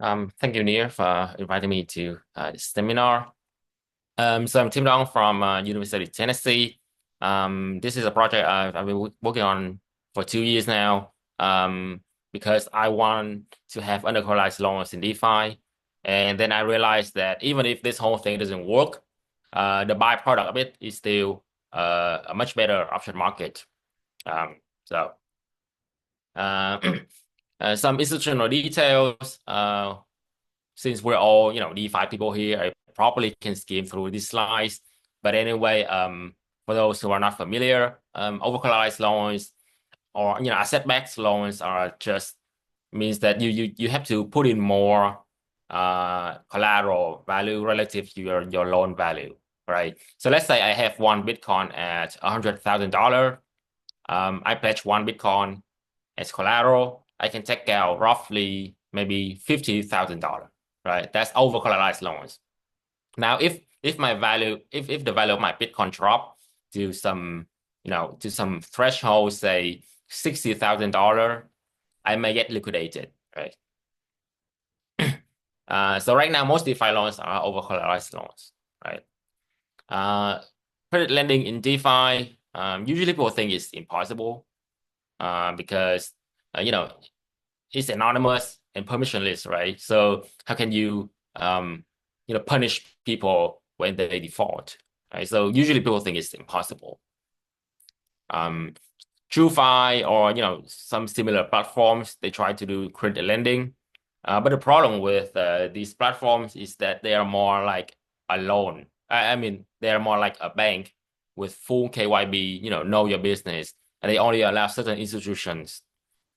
Thank you, Neil, for inviting me to this seminar. So I'm Tim Dong from University of Tennessee. This is a project I've been working on for 2 years now because I want to have undercollateralized loans in DeFi. And then I realized that even if this whole thing doesn't work, the byproduct of it is still a much better option market. So some institutional details. Since we're all, DeFi people here, I probably can skim through these slides. But anyway, for those who are not familiar, over-collateralized loans or, asset-backed loans are just means that you have to put in more collateral value relative to your loan value, right? So let's say I have one Bitcoin at $100,000. I pledge one Bitcoin as collateral. I can take out roughly maybe $50,000, right? That's over collateralized loans. Now, if the value of my Bitcoin drop to some threshold, say $60,000, I may get liquidated, right? So right now, most DeFi loans are over collateralized loans, right? Credit lending in DeFi, usually people think it's impossible because it's anonymous and permissionless, right? So how can you punish people when they default, right? So usually people think it's impossible. TrueFi or some similar platforms, they try to do credit lending, but the problem with these platforms is that they are more like a loan. I mean, they are more like a bank with full KYB, know your business, and they only allow certain institutions.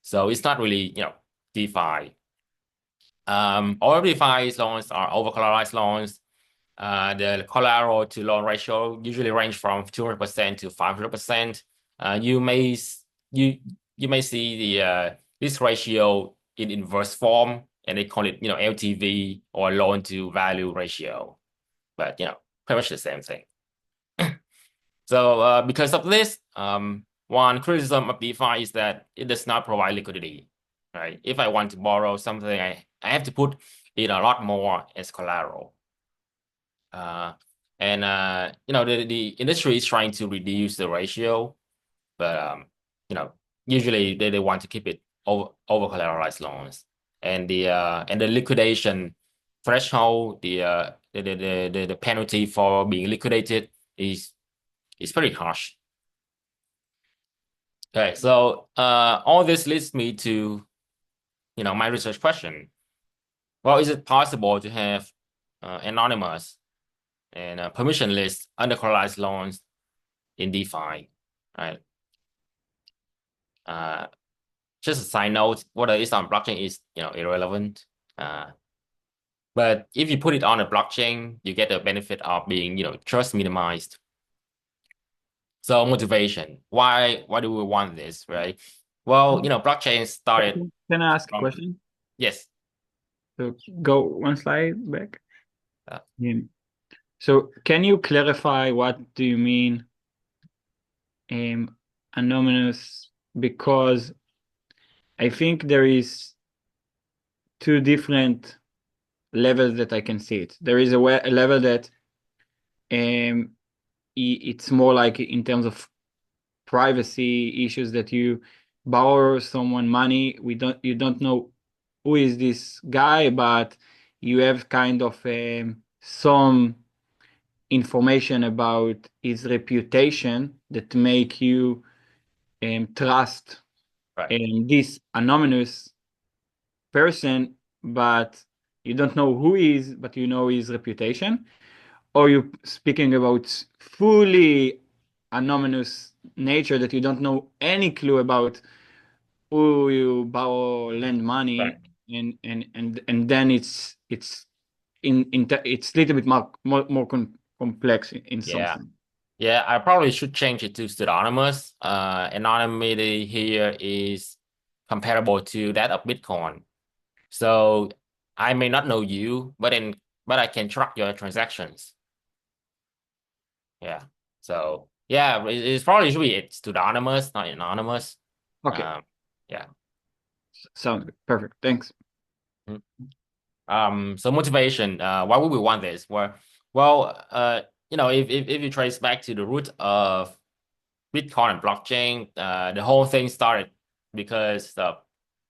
So it's not really, DeFi. All DeFi loans are over-collateralized loans. The collateral to loan ratio usually range from 200% to 500%. You may see the this ratio in inverse form, and they call it LTV or loan to value ratio, but pretty much the same thing. So because of this, one criticism of DeFi is that it does not provide liquidity, right? If I want to borrow something, I have to put in a lot more as collateral. The industry is trying to reduce the ratio, but usually they want to keep it over collateralized loans, and the liquidation threshold, the penalty for being liquidated is pretty harsh. Okay, so all this leads me to my research question. Well, is it possible to have anonymous and permissionless undercollateralized loans in DeFi, right? Just a side note, whether it's on blockchain is irrelevant. But if you put it on a blockchain, you get the benefit of being trust minimized. So motivation, why do we want this, right? Well, blockchain started. Can I ask a question? Yes. So go one slide back. Uh, So can you clarify what do you mean anonymous? Because I think there is two different levels that I can see it. There is a level that it's more like in terms of privacy issues, that you borrow someone money, you don't know who is this guy, but you have kind of some information about his reputation that make you trust this anonymous person, but you don't know who he is, but you know his reputation. Or you speaking about fully anonymous nature, that you don't know any clue about who you borrow, lend money, and then it's it's a little bit more complex in some sense. Yeah, I probably should change it to pseudonymous. Anonymity here is comparable to that of Bitcoin. So I may not know you, but I can track your transactions. Yeah. So yeah, it's probably should be pseudonymous, not anonymous. Okay. Yeah. Sounds good. Perfect. Thanks. Mm-hmm. So motivation, why would we want this? If you trace back to the root of Bitcoin and blockchain, the whole thing started because of,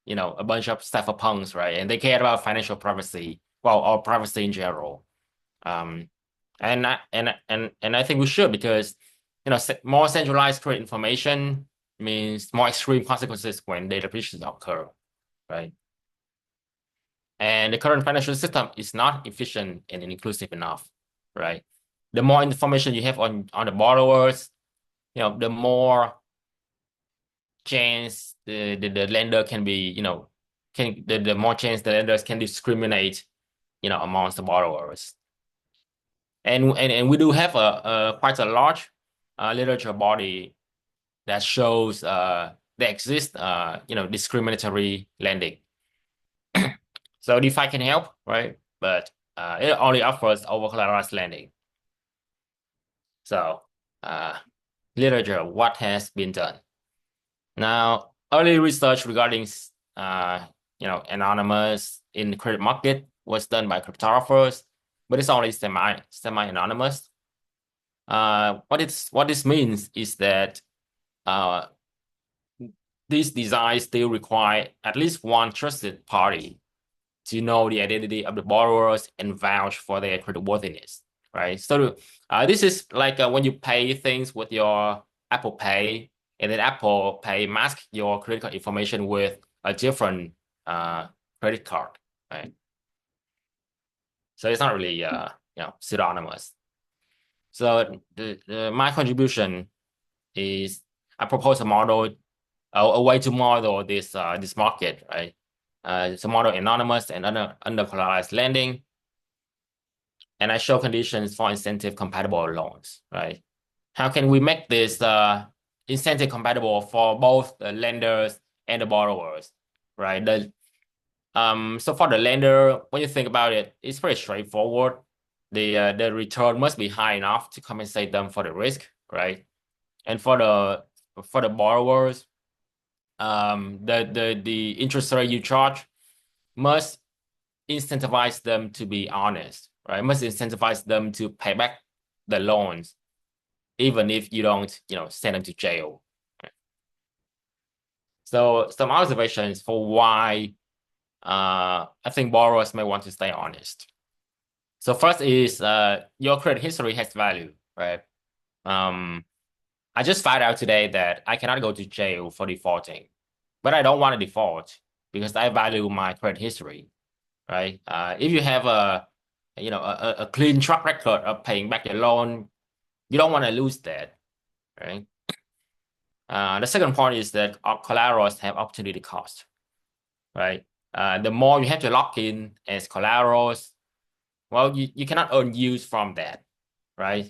a bunch of cypherpunks, right? And they cared about financial privacy, well, or privacy in general. Um, and I think we should because, more centralized credit information means more extreme consequences when data breaches occur, right? And the current financial system is not efficient and inclusive enough, right? The more information you have on the borrowers, the more chance the lender can be, the more chance the lenders can discriminate, amongst the borrowers. And we do have a quite a large literature body that shows there exists discriminatory lending. So DeFi can help, right? But it only offers over collateralized lending. So literature, what has been done? Now, early research regarding anonymous in the credit market was done by cryptographers, but it's only semi-anonymous. What this means is that uh, these designs still require at least one trusted party to know the identity of the borrowers and vouch for their creditworthiness, right? So this is like when you pay things with your Apple Pay, and then Apple Pay masks your credit card information with a different credit card, right? So it's not really pseudonymous. So my contribution is I propose a model, a way to model this market, right? It's a model anonymous and under collateralized lending, and I show conditions for incentive compatible loans, right? How can we make this incentive compatible for both the lenders and the borrowers, right? So for the lender, when you think about it, it's pretty straightforward. The return must be high enough to compensate them for the risk, right? And for the borrowers, the interest rate you charge must incentivize them to be honest, right? Must incentivize them to pay back the loans, even if you don't, send them to jail. So some observations for why I think borrowers may want to stay honest. So first is your credit history has value, right? I just found out today that I cannot go to jail for defaulting, but I don't want to default because I value my credit history, right? If you have a clean track record of paying back your loan, you don't want to lose that, right? The second point is that our collaterals have opportunity cost, right? The more you have to lock in as collaterals, well, you cannot earn use from that, right?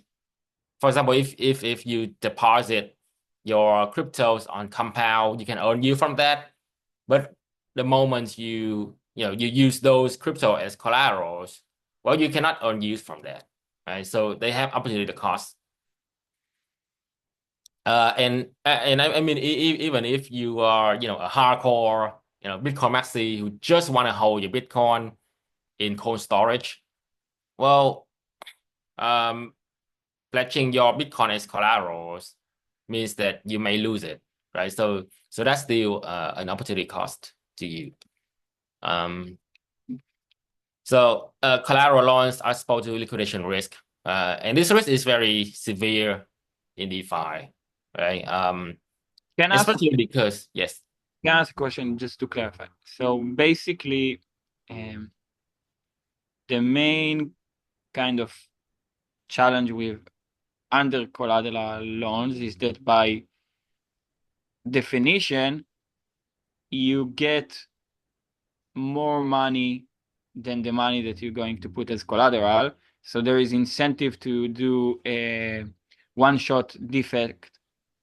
For example, if you deposit your cryptos on Compound, you can earn yield from that. But the moment you use those crypto as collaterals, well, you cannot earn yield from that, right? So they have opportunity cost. And I mean, even if you are, a hardcore, Bitcoin maxi who just want to hold your Bitcoin in cold storage, well, um, pledging your Bitcoin as collaterals means that you may lose it, right? So that's still an opportunity cost to you. So collateral loans are exposed to liquidation risk, and this risk is very severe in DeFi, right? Can I ask, Especially because yes, can I ask a question just to clarify? So basically, the main kind of challenge with under collateral loans is that by definition, you get more money than the money that you're going to put as collateral. So there is incentive to do a one-shot defect,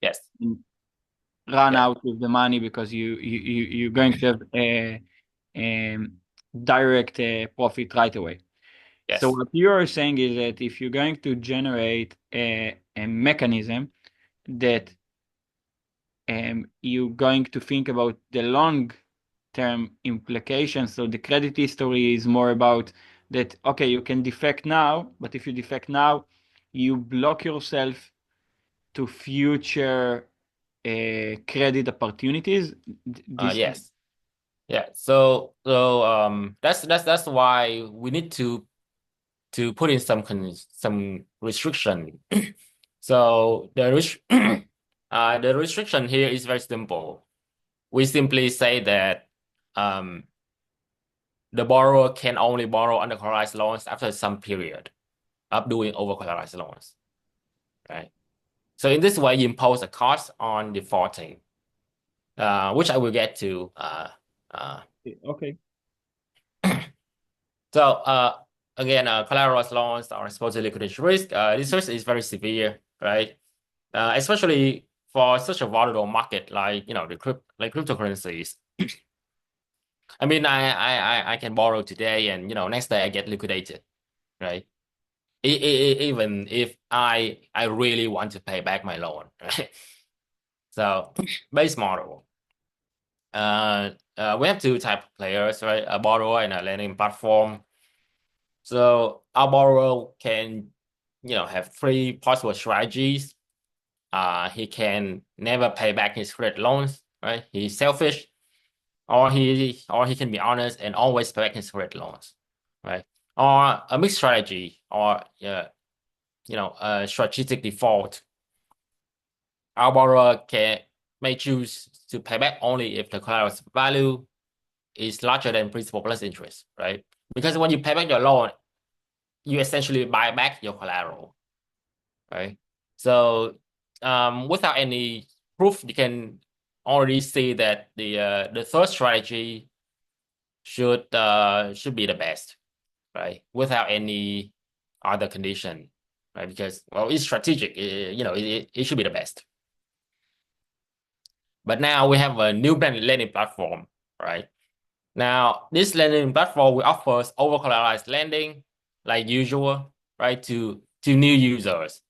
yes, run yes, out with the money because you're going to have a direct profit right away. So yes, what you're saying is that if you're going to generate a mechanism that you're going to think about the long term implications. So the credit history is more about that, okay, you can defect now, but if you defect now, you block yourself to future credit opportunities. This, Yes. Yeah. So that's why we need to put in some restriction. So the restriction here is very simple. We simply say that um, the borrower can only borrow under collateralized loans after some period of doing over collateralized loans, right? So in this way, you impose a cost on defaulting, which I will get to. Uh, okay. so again, collateralized loans are exposed to liquidity risk. This risk is very severe, right? Especially for such a volatile market like like cryptocurrencies. I mean, I can borrow today, and next day I get liquidated, right? Even if I really want to pay back my loan, right? So base model. We have two type of players, right? A borrower and a lending platform. So our borrower can, have three possible strategies. He can never pay back his credit loans, right? He's selfish, or he can be honest and always pay back his credit loans, right? Or a mixed strategy, or a strategic default. Our borrower may choose to pay back only if the collateral's value is larger than principal plus interest, right? Because when you pay back your loan, you essentially buy back your collateral, right? So without any proof, you can already see that the third strategy should be the best, right? Without any other condition, right? Because well, it's strategic, it should be the best. But now we have a new lending platform, right? Now, this lending platform will offers over-collateralized lending, like usual, right, to new users.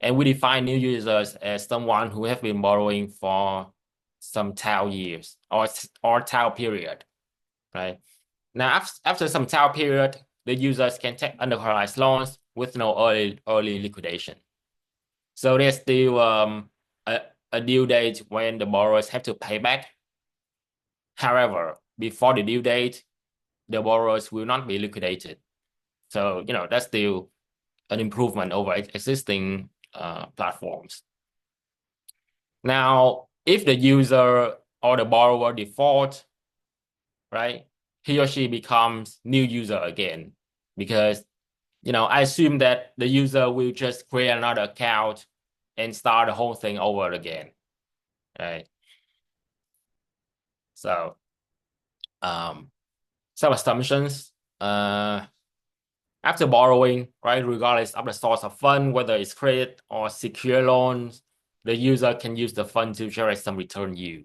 And we define new users as someone who have been borrowing for some tail years or tail period, right? Now, after some tail period, the users can take under-collateralized loans with no early liquidation. So there's still a due date when the borrowers have to pay back. However, before the due date, the borrowers will not be liquidated. So, that's still an improvement over existing platforms. Now, if the user or the borrower default, right, he or she becomes new user again, because, I assume that the user will just create another account and start the whole thing over again, right? So, some assumptions. After borrowing, right, regardless of the source of fund, whether it's credit or secure loans, the user can use the fund to generate some return yield,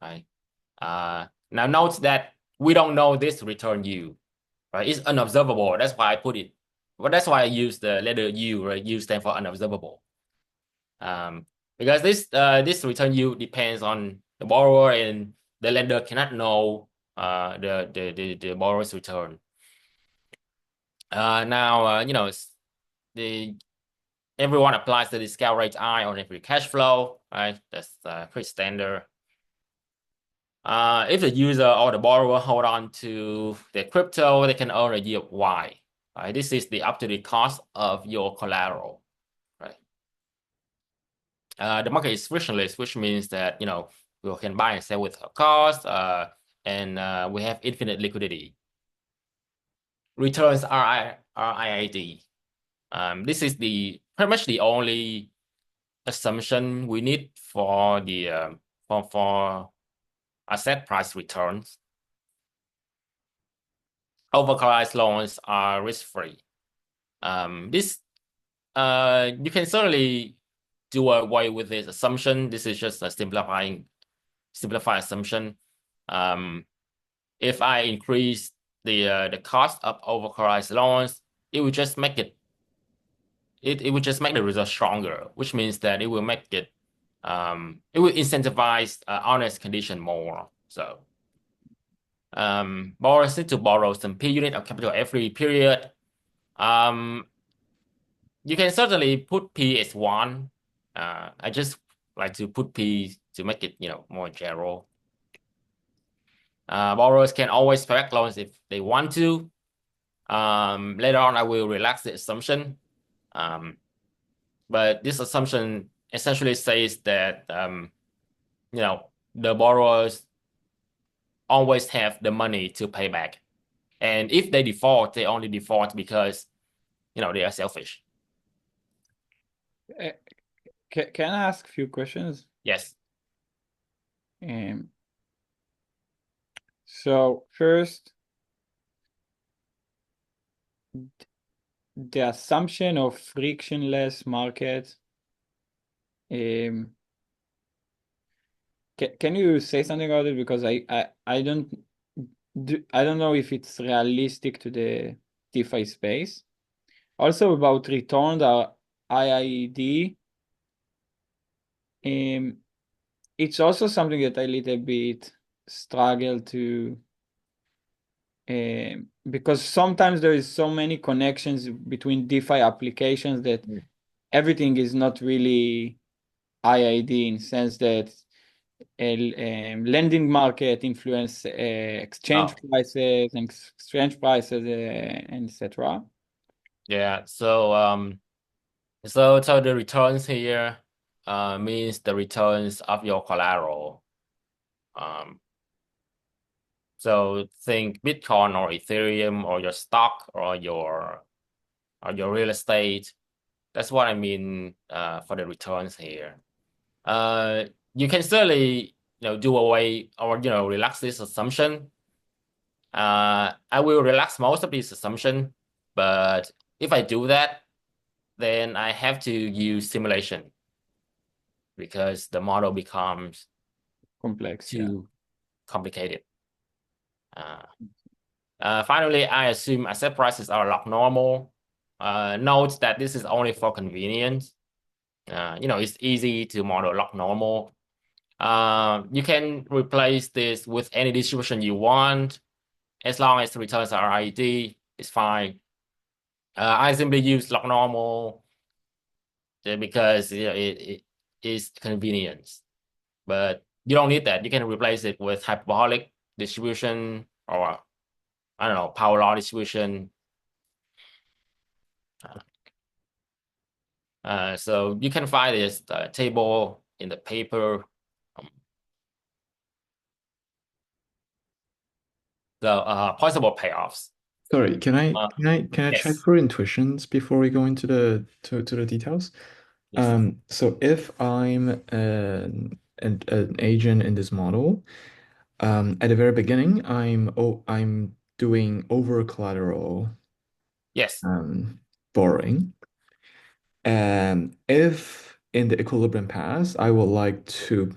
right? Now note that we don't know this return yield, right? It's unobservable. That's why I put it. Well, that's why I use the letter U, right? U stands for unobservable. Because this return yield depends on the borrower, and the lender cannot know the borrower's return. Now the everyone applies the discount rate I on every cash flow, right? That's pretty standard. If the user or the borrower hold on to their crypto, they can earn a yield Y. Right? This is the up-to-date cost of your collateral, right? The market is frictionless, which means that we can buy and sell without cost, and we have infinite liquidity. Returns are IID. This is pretty much the only assumption we need for the for asset price returns. Overcollateralized loans are risk-free. This you can certainly do away with this assumption. This is just a simplified assumption. If I increase the cost of overcollateralized loans, it would just make it would just make the result stronger, which means that it will make it will incentivize honest condition more. So Borrowers need to borrow some P unit of capital every period. Um, you can certainly put P as one. I just like to put P to make it, more general. Borrowers can always pay back loans if they want to. Later on, I will relax the assumption. Um, but this assumption essentially says that, the borrowers always have the money to pay back. And if they default, they only default because, they are selfish. Uh, can I ask a few questions? Yes. Um, so first, the assumption of frictionless market. Um, can you say something about it? Because I don't know if it's realistic to the DeFi space. Also about returned IID. It's also something that I little bit struggle to because sometimes there is so many connections between DeFi applications that Mm. everything is not really IID in sense that lending market influence exchange Oh, prices and exchange prices and etc. yeah. So the returns here means the returns of your collateral. Um, so think Bitcoin or Ethereum or your stock or your real estate. That's what I mean for the returns here. Uh, you can certainly do away or relax this assumption. I will relax most of this assumption, but if I do that, then I have to use simulation because the model becomes Complex, yeah. too complicated. Uh, Finally, I assume asset prices are log normal. Note that this is only for convenience. It's easy to model log normal. You can replace this with any distribution you want. As long as the returns are ID, it's fine. I simply use log normal because it is convenience. But you don't need that. You can replace it with hyperbolic distribution or I don't know, power law distribution. So you can find this table in the paper. Um, Possible payoffs. Sorry, Uh, can I check yes, for intuitions before we go into the details? yes, So if I'm an agent in this model, at the very beginning, I'm doing over collateral yes. borrowing. And if in the equilibrium pass, I would like to,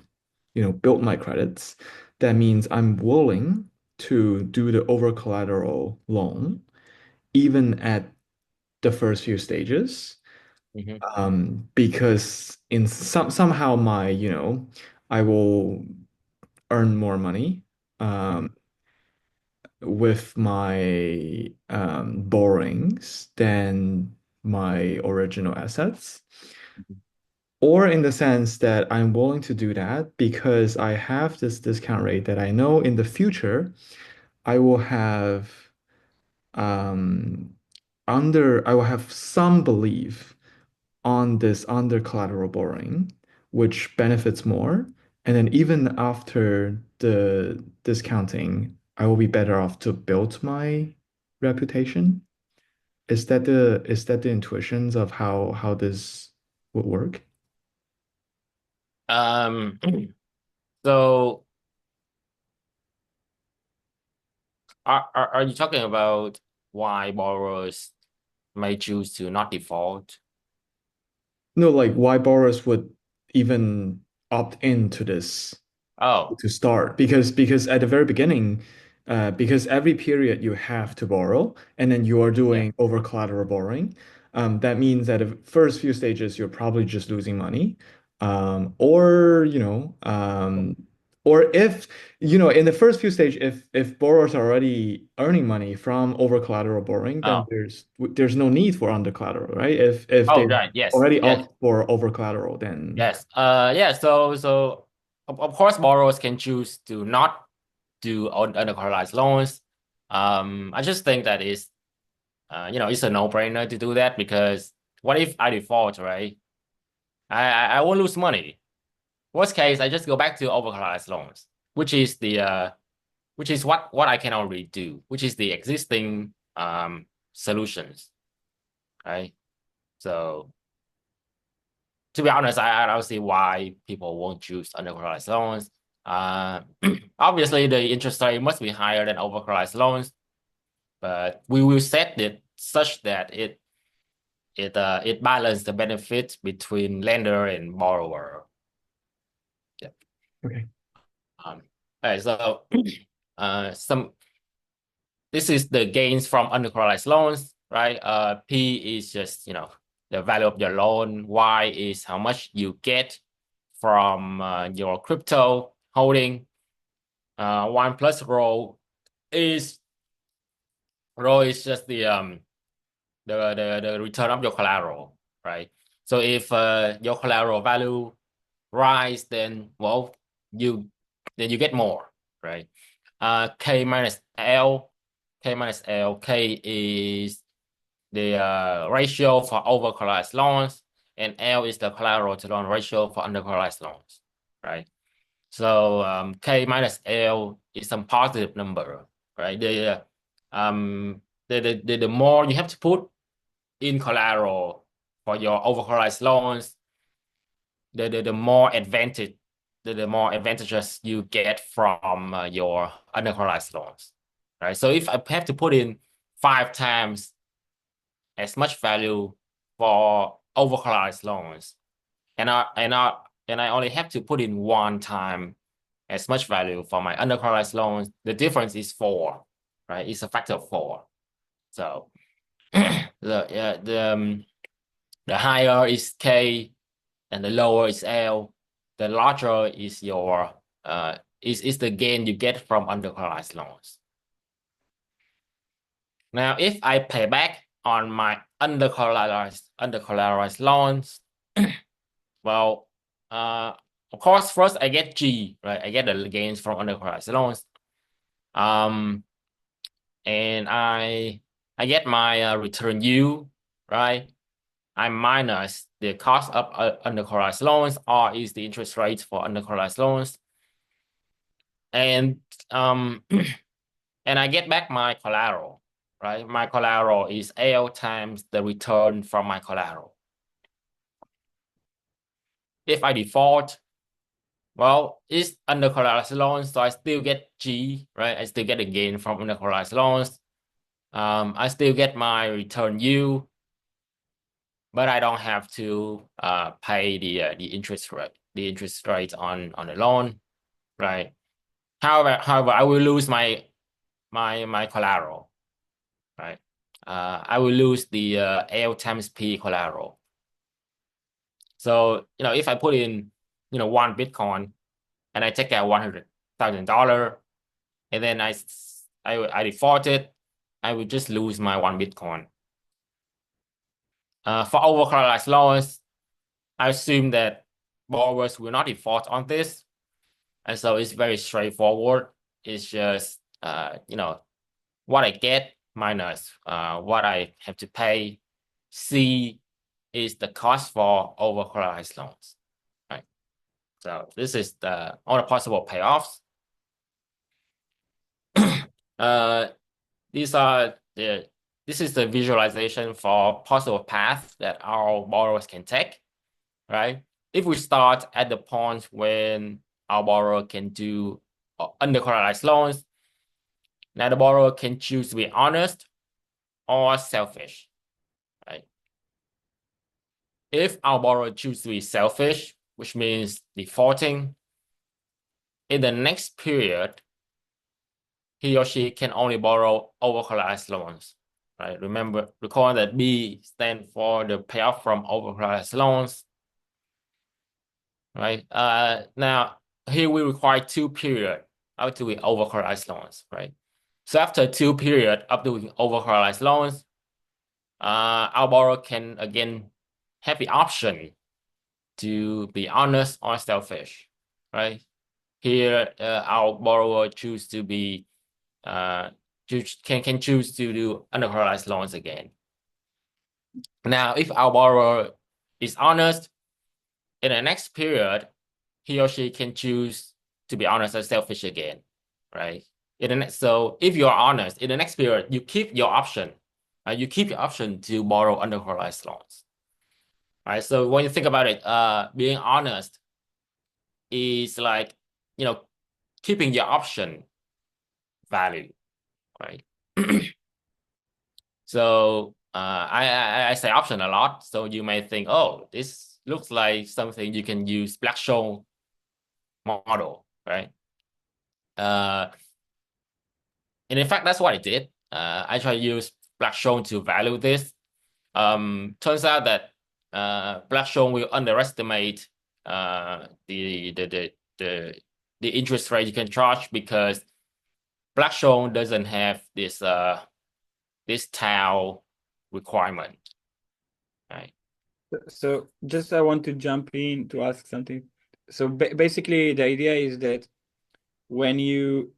build my credits, that means I'm willing to do the over collateral loan, even at the first few stages. Hmm. Because in somehow I will earn more money um, with my borrowings than my original assets. Or in the sense that I'm willing to do that because I have this discount rate that I know in the future I will have um, I will have some belief on this under collateral borrowing, which benefits more. And then even after the discounting, I will be better off to build my reputation. Is that the intuitions of how this would work? Um, so are you talking about why borrowers may choose to not default? No, like why borrowers would even opt into this Oh, to start because at the very beginning, because every period you have to borrow and then you are yeah. doing over collateral borrowing, that means that the first few stages you're probably just losing money, or Or if, in the first few stage, if borrowers are already earning money from over collateral borrowing, then Oh, there's no need for under collateral, right? If oh, they right. Yes. already Yes. opt for over collateral, then Yes. Yeah. So of course, borrowers can choose to not do undercollateralized loans. I just think that is, it's a no-brainer to do that because what if I default, right? I won't lose money. Worst case, I just go back to overcollateralized loans, which is what I can already do, which is the existing solutions, right? So to be honest, I don't see why people won't choose undercollateralized loans. Uh, Obviously, the interest rate must be higher than overcollateralized loans, but we will set it such that it balances the benefit between lender and borrower. Yeah. okay. All right, so some this is the gains from undercollateralized loans, right? P is just the value of your loan. Y is how much you get from your crypto holding. One plus is rho is just the return of your collateral, right? So if your collateral value rise, then well you you get more, right? K minus L, K is the ratio for over collateralized loans, and L is the collateral to loan ratio for under collateralized loans, right? So K minus L is some positive number, right? The more you have to put in collateral for your over collateralized loans, the more the more advantages you get from your under collateralized loans, right? So if I have to put in 5 times as much value for over collateralized loans, and I only have to put in 1 time as much value for my under collateralized loans, the difference is 4, right? It's a factor of 4. So the higher is K and the lower is L, the larger is your is the gain you get from undercollateralized loans. Now, if I pay back on my undercollateralized loans, well, of course, first I get G, right? I get the gains from undercollateralized loans. And I get my return yield, right? I minus the cost of undercollateralized loans, or is the interest rate for undercollateralized loans, and and I get back my collateral, right? My collateral is L times the return from my collateral. If I default, well, it's undercollateralized loans, so I still get G, right? I still get a gain from undercollateralized loans. I still get my return yield, but I don't have to pay the interest rate on the loan, right? However, I will lose my collateral, right? I will lose the L times P collateral. So if I put in 1 Bitcoin and I take out $100,000, and then I default it, I will just lose my 1 Bitcoin. For over collateralized loans, I assume that borrowers will not default on this, and so it's very straightforward. It's just what I get minus what I have to pay. C is the cost for over collateralized loans, right? So this is all the possible payoffs. uh, these are the this is the visualization for possible paths that our borrowers can take, right? If we start at the point when our borrower can do under collateralized loans, now the borrower can choose to be honest or selfish, right? If our borrower chooses to be selfish, which means defaulting, in the next period, he or she can only borrow over collateralized loans, right? Recall that B stands for the payoff from over collateralized loans, right? Now, here we require 2 period up to we overcollateralized loans, right? So after 2 period up to we overcollateralized loans, our borrower can again have the option to be honest or selfish, right? Here, our borrower choose to be can choose to do undercollateralized loans again. Now, if our borrower is honest, in the next period, he or she can choose to be honest or selfish again, right? So if you're honest, in the next period, you keep your option. You keep your option to borrow undercollateralized loans. Right. So when you think about it, being honest is like, keeping your option value, right? So I say option a lot. So you may think, oh, this looks like something you can use Black-Scholes model, right? And in fact, that's what I did. I try to use Black-Scholes to value this. Turns out that Black-Scholes will underestimate the interest rate you can charge because Black-Scholes doesn't have this tau requirement, right? So just I want to jump in to ask something. So basically, the idea is that when you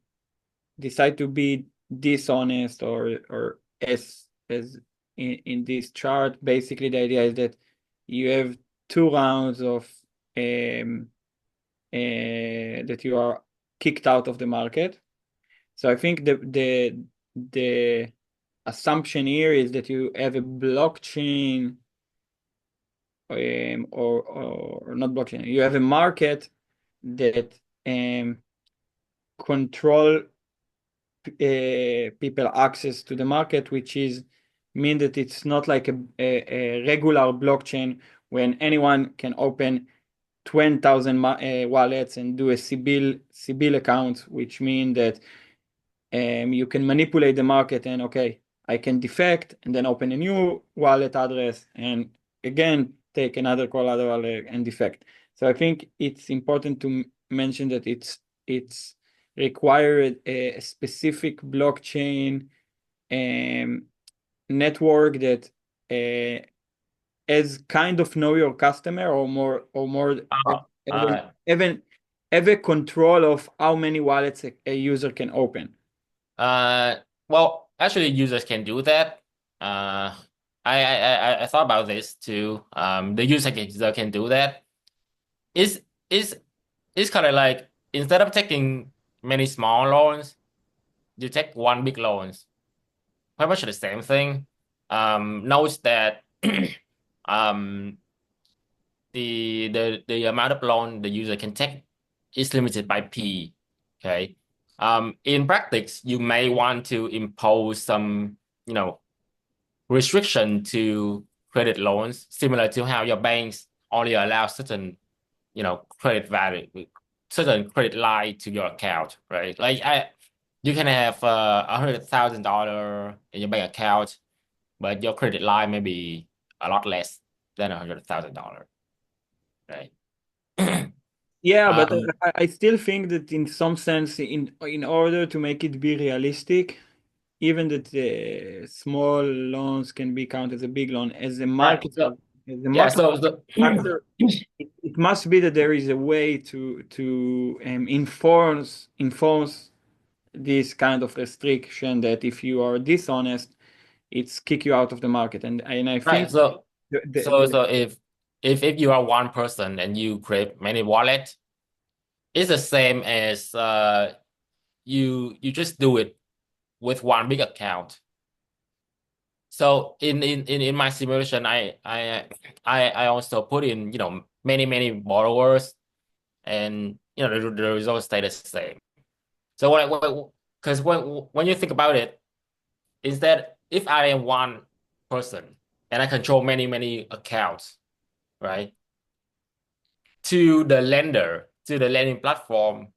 decide to be dishonest or as in this chart, basically the idea is that you have 2 rounds of that you are kicked out of the market. So I think the assumption here is that you have a blockchain or not blockchain. You have a market that control people access to the market, which is mean that it's not like a regular blockchain when anyone can open 20,000 wallets and do a CBIL account, which mean that you can manipulate the market and okay, I can defect and then open a new wallet address and again take another collateral and defect. So I think it's important to mention that it's required a specific blockchain network that as kind of know your customer or more even have a control of how many wallets a user can open. Well, actually, users can do that. I thought about this too. The user can do that. It's it's it's kind of like instead of taking many small loans, you take one big loans. Pretty much the same thing. Notes that um the amount of loan the user can take is limited by P. Okay. In practice, you may want to impose some, restriction to credit loans, similar to how your banks only allow certain, credit value, certain credit line to your account, right? Like you can have $100,000 in your bank account, but your credit line may be a lot less than $100,000, right? Yeah, but Um, I still think that in some sense, in order to make it be realistic, even that the small loans can be counted as a big loan, right. So as a yeah. market So actor, it must be that there is a way to enforce this kind of restriction that if you are dishonest, it's kick you out of the market. And I right. think So the, the, so the so if you are one person and you create many wallets, it's the same as you just do it with one big account. So in my simulation, I also put in, many borrowers, and the results stay the same. So because when you think about it, is that if I am one person and I control many accounts, right? To the lending platform,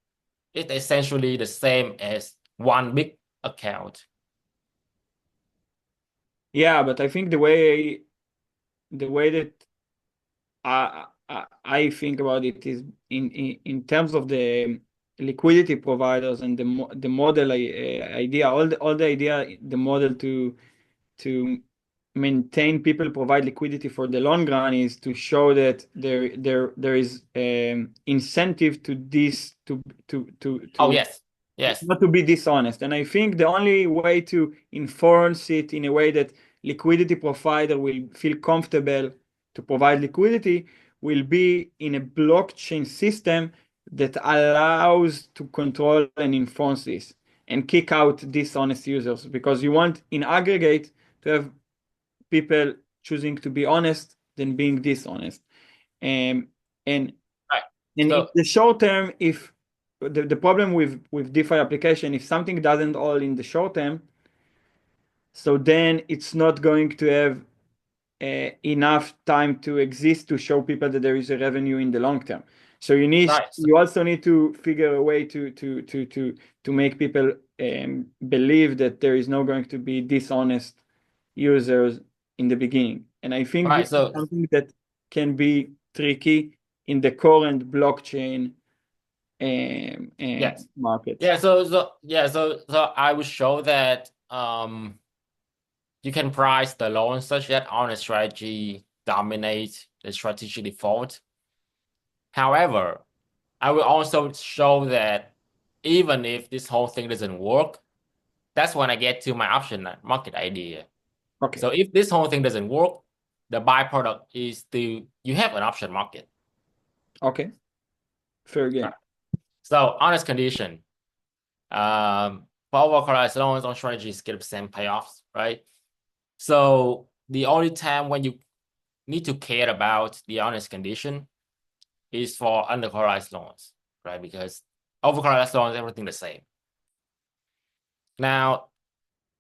it's essentially the same as one big account. yeah, but I think the way that I think about it is in terms of the liquidity providers and the model idea, all the idea, the model to maintain people provide liquidity for the long run is to show that there is incentive to this Oh, to yes, not to be dishonest. And I think the only way to enforce it in a way that liquidity provider will feel comfortable to provide liquidity will be in a blockchain system that allows to control and enforce this and kick out dishonest users, because you want in aggregate to have people choosing to be honest than being dishonest. Um, and right. and in So the short term, if the problem with DeFi application, if something doesn't all in the short term, so then it's not going to have enough time to exist to show people that there is a revenue in the long term. So right, you also need to figure a way to make people believe that there is no going to be dishonest users in the beginning. And I think this right. is So something that can be tricky in the current blockchain yes, market. yeah. So I will show that you can price the loan such that honest strategy dominates the strategic default. However, I will also show that even if this whole thing doesn't work, that's when I get to my option market idea. Okay. So if this whole thing doesn't work, the byproduct is you have an option market. Okay. Fair game. Right. So honest condition. For overcollateralized loans on strategies get the same payoffs, right? So the only time when you need to care about the honest condition is for undercollateralized loans, right? Because overcollateralized loans, everything the same. Now,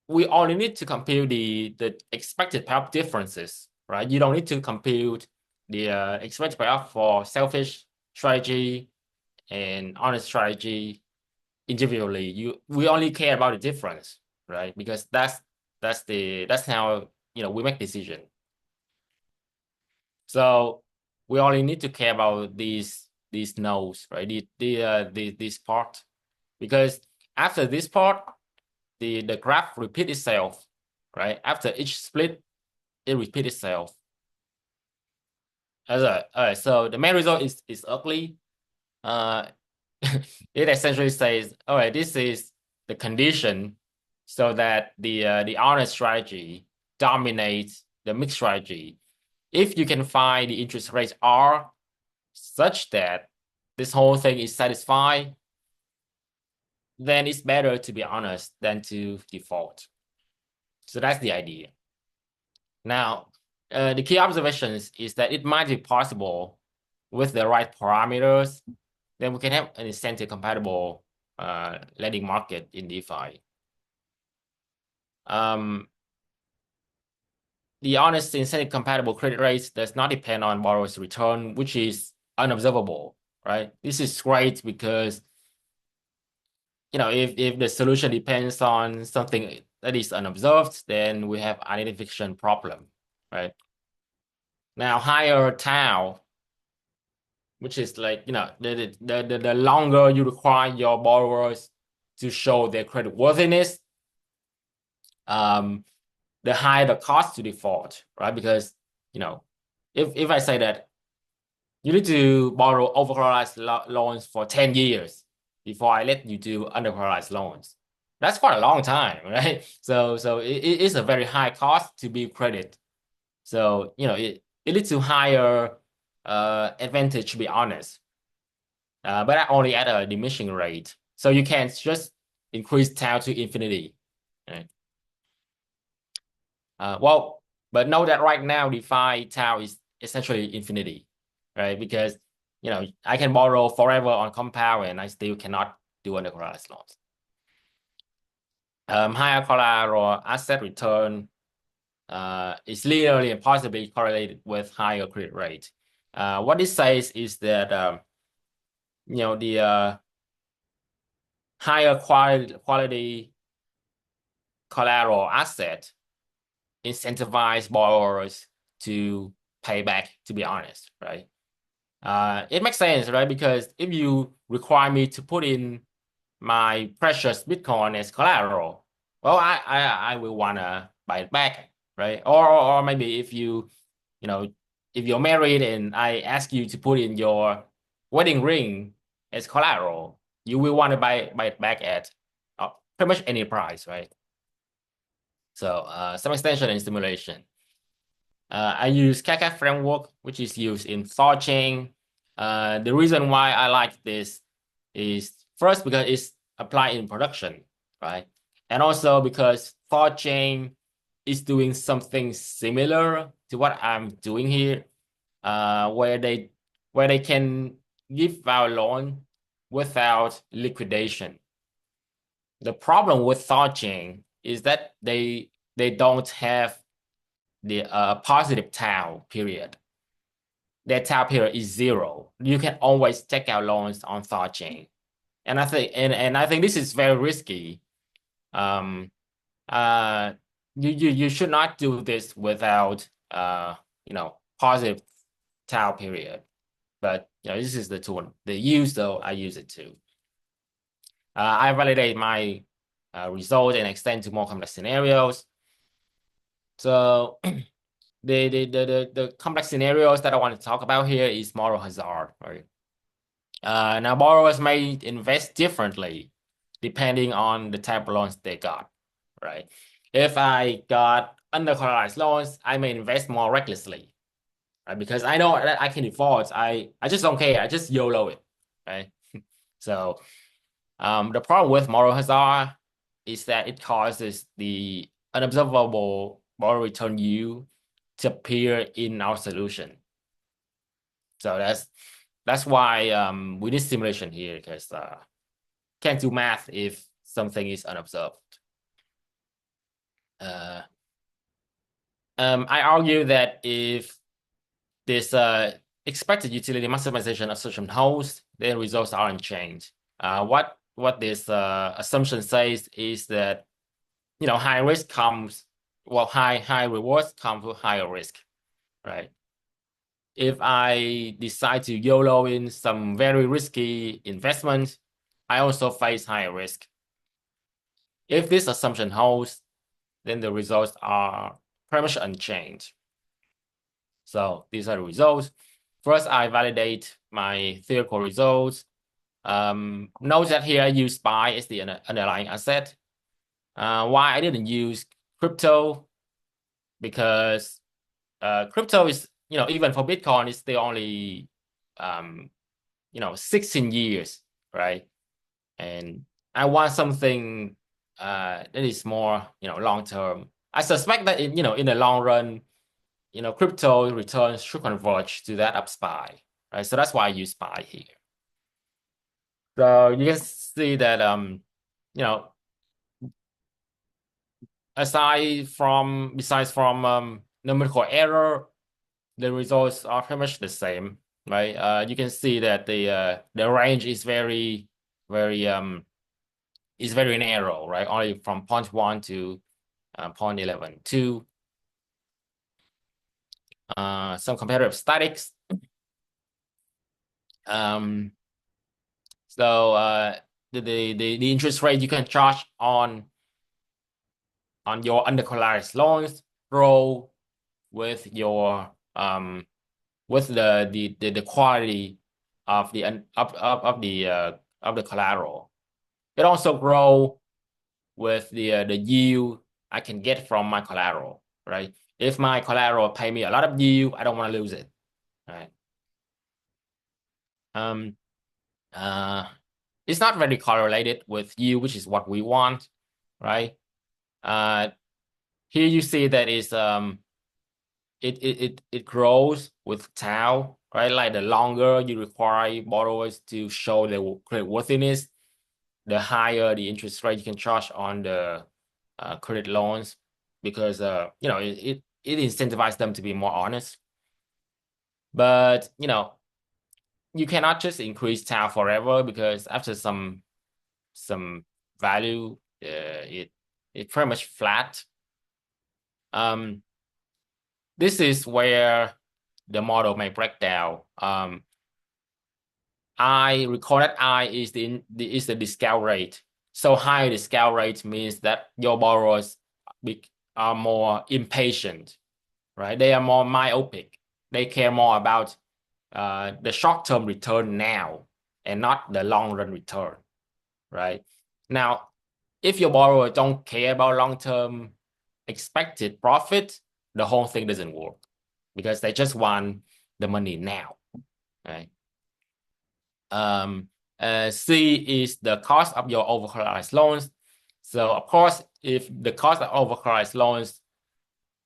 we only need to compute the expected payoff differences, right? You don't need to compute the expected payoff for selfish strategy and honest strategy individually. We only care about the difference, right? Because that's how we make decision. So we only need to care about these nodes, right? This part, because after this part, the graph repeat itself, right? After each split, it repeat itself. So the main result is ugly. Uh, it essentially says, all right, this is the condition so that the honest strategy dominates the mixed strategy. If you can find the interest rates are such that this whole thing is satisfied, then it's better to be honest than to default. So that's the idea. Now, the key observations is that it might be possible with the right parameters, then we can have an incentive compatible lending market in DeFi. The honest incentive compatible credit rates does not depend on borrower's return, which is unobservable, right? This is great because if the solution depends on something that is unobserved, then we have identification problem, right? Now, higher tau, which is like the longer you require your borrowers to show their credit worthiness, the higher the cost to default, right? Because if I say that you need to borrow overcollateralized loans for 10 years before I let you do undercollateralized loans. That's quite a long time, right? So it is a very high cost to build credit. So it leads to higher advantage, to be honest. But only at a diminishing rate. So you can't just increase tau to infinity. Right? Well, but know that right now DeFi tau is essentially infinity, right? Because I can borrow forever on compound and I still cannot do undercollateralized loans. Higher collateral asset return is linearly and possibly correlated with higher credit rate. What this says is that the higher quality collateral asset incentivize borrowers to pay back, to be honest, right? It makes sense, right? Because if you require me to put in my precious Bitcoin as collateral, well, I will wanna buy it back, right? Or maybe if if you're married and I ask you to put in your wedding ring as collateral, you will want to buy it back at pretty much any price, right? So some extension and simulation. I use Kaka framework, which is used in ThorChain. The reason why I like this is first because it's applied in production, right? And also because ThorChain is doing something similar to what I'm doing here, where they can give out loan without liquidation. The problem with ThorChain is that they don't have the positive tau period. Their tau period is 0. You can always take out loans on ThorChain, and I think this is very risky. Um, you should not do this without positive tau period. But this is the tool they use, though I use it too. I validate my result and extend to more complex scenarios. So the complex scenarios that I want to talk about here is moral hazard, right? Now borrowers may invest differently depending on the type of loans they got, right? If I got undercollateralized loans, I may invest more recklessly, right? Because I know that I can default. I just don't care. I just YOLO it, right? So the problem with moral hazard is that it causes the unobservable moral return yield to appear in our solution. So that's why we need simulation here, because can't do math if something is unobserved. I argue that if this expected utility maximization assumption holds, then results are unchanged. What this assumption says is that high risk comes, well, high rewards come with higher risk, right? If I decide to YOLO in some very risky investment, I also face higher risk. If this assumption holds, then the results are pretty much unchanged. So these are the results. First, I validate my theoretical results. Note that here I use SPY as the underlying asset. Why I didn't use crypto? Because crypto is, even for Bitcoin, it's still only 16 years, right? And I want something that is more, long term. I suspect that in the long run, crypto returns should converge to that of SPY, right? So that's why I use SPY here. So you can see that besides from numerical error, the results are pretty much the same, right? You can see that the range is very narrow, right? Only from 0.1 to 0.11. Some comparative statics. So the interest rate you can charge on your undercollateralized loans grow with your with the quality of the collateral. It also grow with the yield I can get from my collateral, right? If my collateral pay me a lot of yield, I don't want to lose it, right? It's not very correlated with yield, which is what we want, right? Here you see that is it grows with tau, right? Like the longer you require borrowers to show their credit worthiness, the higher the interest rate you can charge on the credit loans, because it incentivizes them to be more honest. But you cannot just increase tau forever, because after some value, it pretty much flat. This is where the model may break down. I recall that I is the discount rate. So high discount rate means that your borrowers are more impatient, right? They are more myopic. They care more about the short-term return now and not the long-run return, right? Now, if your borrower don't care about long-term expected profit, the whole thing doesn't work because they just want the money now, right? C is the cost of your overcollateralized loans. So of course, if the cost of overcollateralized loans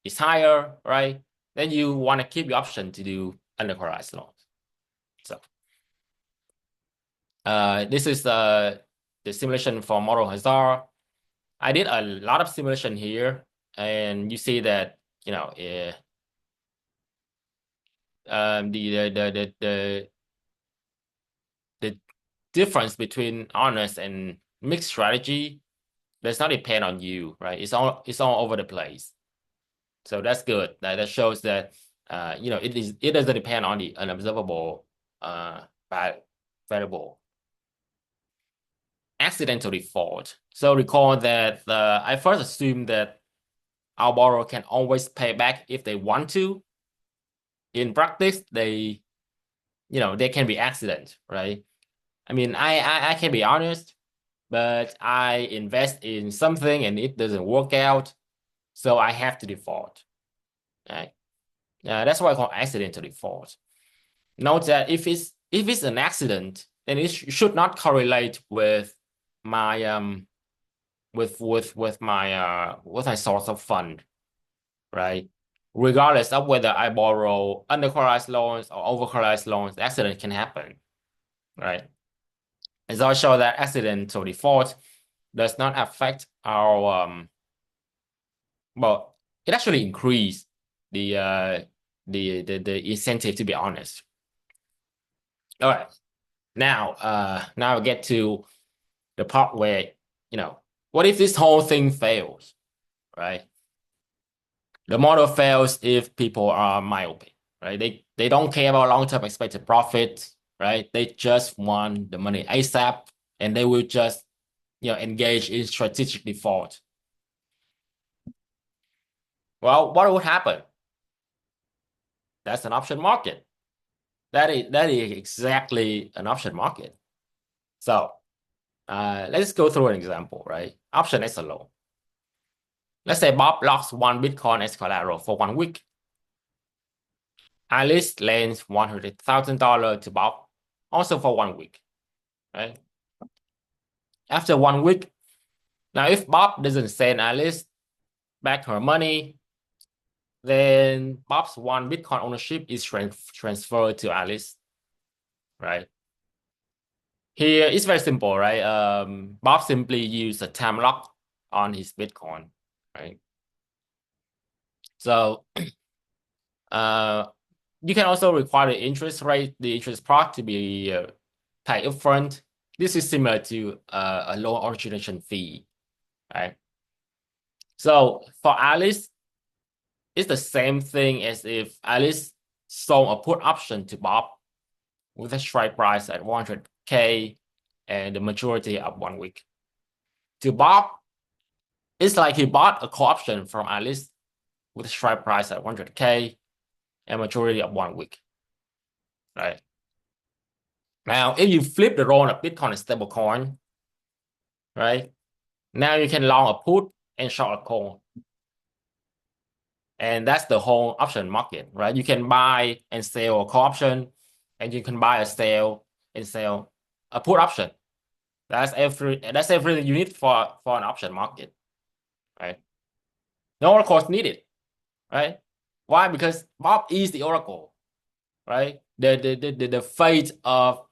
is higher, right, then you want to keep the option to do undercollateralized loans. So this is the simulation for model hazard. I did a lot of simulation here, and you see that the difference between honest and mixed strategy does not depend on you, right? It's all over the place. So that's good. That shows that it doesn't depend on the unobservable variable. Accidental default. So recall that I first assumed that our borrower can always pay back if they want to. In practice, they can be accident, right? I mean, I can be honest, but I invest in something and it doesn't work out, so I have to default. Right? That's why I call accidental default. Note that if it's an accident, then it should not correlate with my with my source of fund, right? Regardless of whether I borrow undercollateralized loans or overcollateralized loans, accident can happen, right? As I show that accidental default does not affect our well, it actually increased the incentive to be honest. All right. Now I get to the part where, what if this whole thing fails, right? The model fails if people are myopic, right? They don't care about long-term expected profit, right? They just want the money ASAP, and they will just, engage in strategic default. Well, what would happen? That's an option market. That is exactly an option market. So let's go through an example, right? Option is a loan. Let's say Bob locks one Bitcoin as collateral for 1 week. Alice lends $100,000 to Bob, also for 1 week, right? After 1 week, now if Bob doesn't send Alice back her money, then Bob's one Bitcoin ownership is transferred to Alice, right? Here it's very simple, right? Bob simply used a time lock on his Bitcoin, right? So you can also require the interest part to be paid upfront. This is similar to a loan origination fee, right? So for Alice, it's the same thing as if Alice sold a put option to Bob with a strike price at 100K and the maturity of 1 week. To Bob, it's like he bought a call option from Alice with a strike price at 100K and maturity of 1 week, right? Now, if you flip the role of Bitcoin and stablecoin, right? Now you can long a put and short a call. And that's the whole option market, right? You can buy and sell a call option, and you can buy a sell and sell a put option. That's everything you need for an option market, right? No oracles needed, right? Why? Because Bob is the oracle, right? The fate of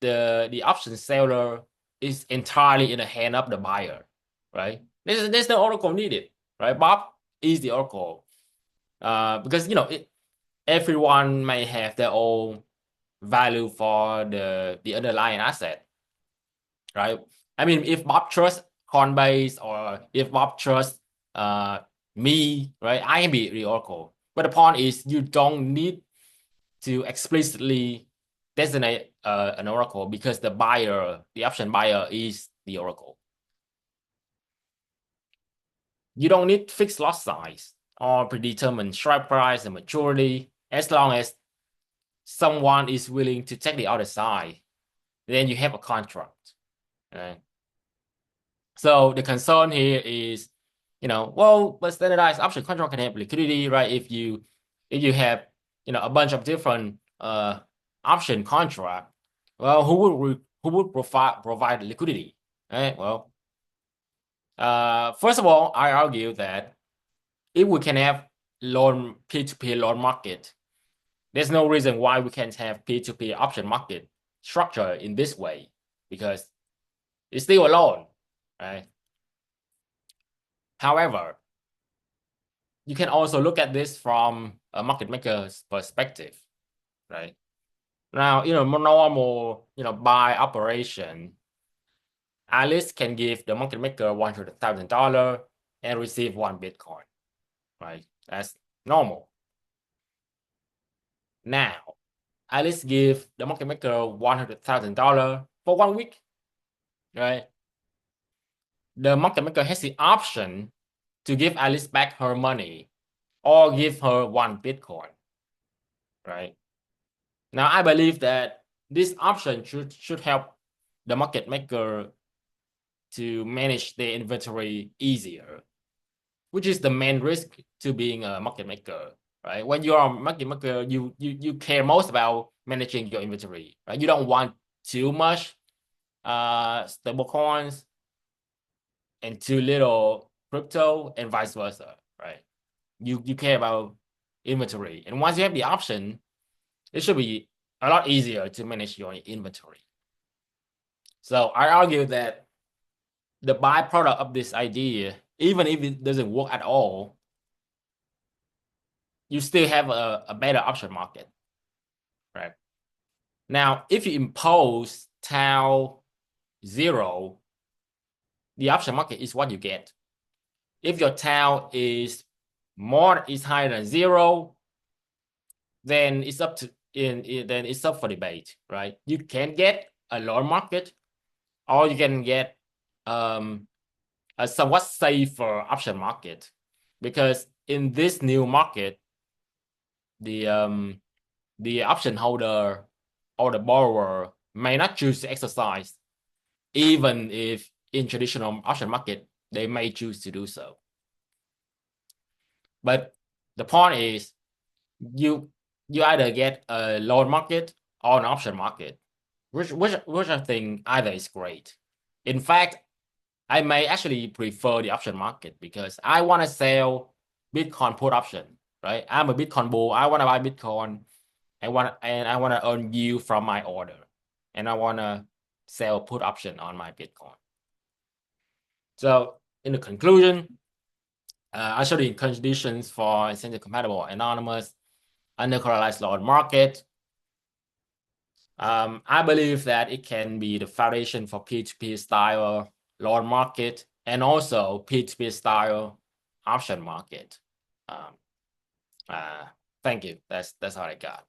the option seller is entirely in the hand of the buyer, right? There's no oracle needed, right? Bob is the oracle, because everyone may have their own value for the underlying asset, right? I mean, if Bob trusts Coinbase or if Bob trusts me, right, I can be the oracle. But the point is, you don't need to explicitly designate an oracle because the buyer, the option buyer, is the oracle. You don't need fixed lot size or predetermined strike price and maturity. As long as someone is willing to take the other side, then you have a contract. Right? So the concern here is, well, but standardized option contract can have liquidity, right? If you have, a bunch of different option contract, well, who would provide liquidity, right? Well, first of all, I argue that if we can have peer-to-peer loan market, there's no reason why we can't have peer-to-peer option market structure in this way, because it's still a loan, right? However, you can also look at this from a market maker's perspective, right? Now, normal, buy operation, Alice can give the market maker $100,000 and receive 1 Bitcoin, right? That's normal. Now, Alice give the market maker $100,000 for 1 week, right? The market maker has the option to give Alice back her money or give her 1 Bitcoin, right? Now, I believe that this option should help the market maker to manage their inventory easier, which is the main risk to being a market maker, right? When you are a market maker, you care most about managing your inventory, right? You don't want too much stable coins and too little crypto, and vice versa, right? You care about inventory, and once you have the option, it should be a lot easier to manage your inventory. So I argue that the byproduct of this idea, even if it doesn't work at all, you still have a better option market, right? Now, if you impose tau 0, the option market is what you get. If your tau is higher than 0, then it's up for debate, right? You can get a lower market, or you can get a somewhat safer option market, because in this new market, the option holder or the borrower may not choose to exercise, even if in traditional option market they may choose to do so. But the point is, you either get a loan market or an option market, which I think either is great. In fact, I may actually prefer the option market because I want to sell Bitcoin put option, right? I'm a Bitcoin bull. I want to buy Bitcoin. I want to earn yield from my order, and I want to sell put option on my Bitcoin. So in the conclusion, I show the conditions for incentive compatible anonymous undercollateralized loan market. I believe that it can be the foundation for peer-to-peer style loan market and also peer-to-peer style option market. Thank you. That's all I got.